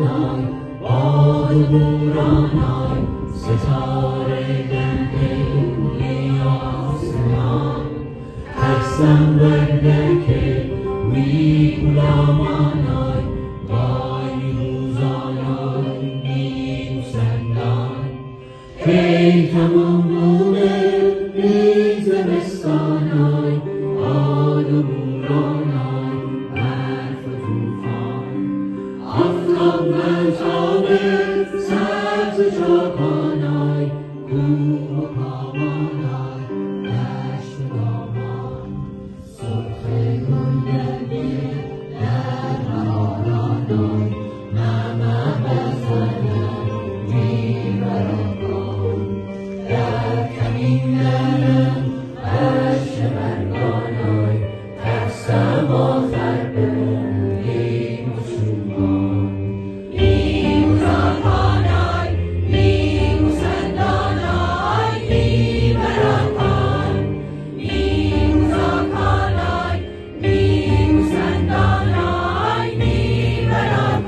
بارانای باد بورانای ستاره گنگی آسمان ترسم برده که می غلامانای وای روزانای می سندان کی تمام بونه بی زمستانای باد و بورانای برف و توفان آفتاب مهتاب سبز چوپانای کوه و پامانای دشت و دامان سرخ گلبرگی در بهارانای ممه بزنم میبران در کمین درم فرش برگانای ترسم آخر بمونیم شما نیم زاکانای نیم سندانای میبران نیم زاکانای نیم سندانای میبران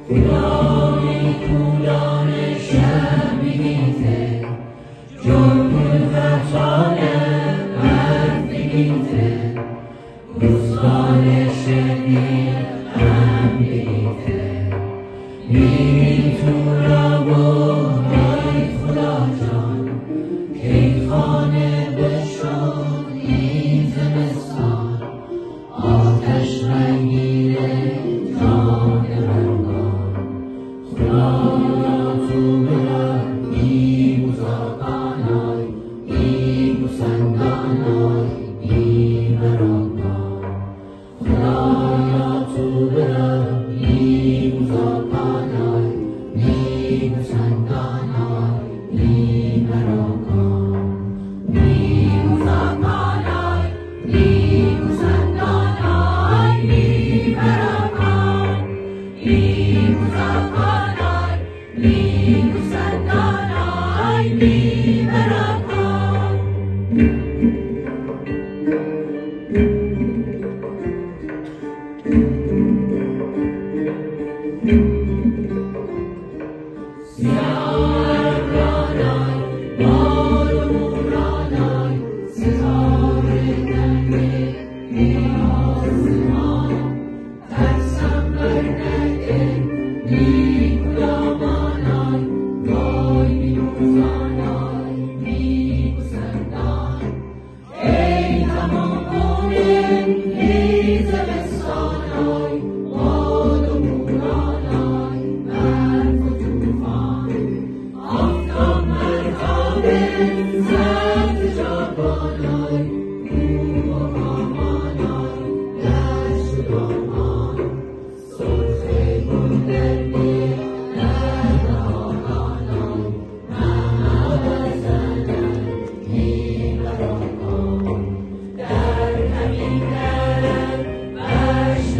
خدای کودان شب میگیته جرم خطای حرف میگیته روزگار شدید هم میگیته میری تو را ای خدا جان که این خانه بشد این زمستان آتش رنگیره جان خدایا تو برم نیم زاکانای نیم سندانای نیم برانای خدایا تو برم نیم زاکانای نیم سندانای نیم برانای نیم زاکانای نیم سندانای نیم برانای نیم زاکانای نیم سندانای نیم برانای سیاه ابرانای باد و بورانای ستاره گنگی آسمان ترسم برنده می غلامانای وای می روزانای می سندان ای تمام بونه ای زمستانای باد و بورانای برف و توفان آفتاب مهتاب سبز چوپانای کوه و پامانای دشت و دامان سرخ گلبرگی در بهارانای ممه بزنم میبران در کمین درم فرش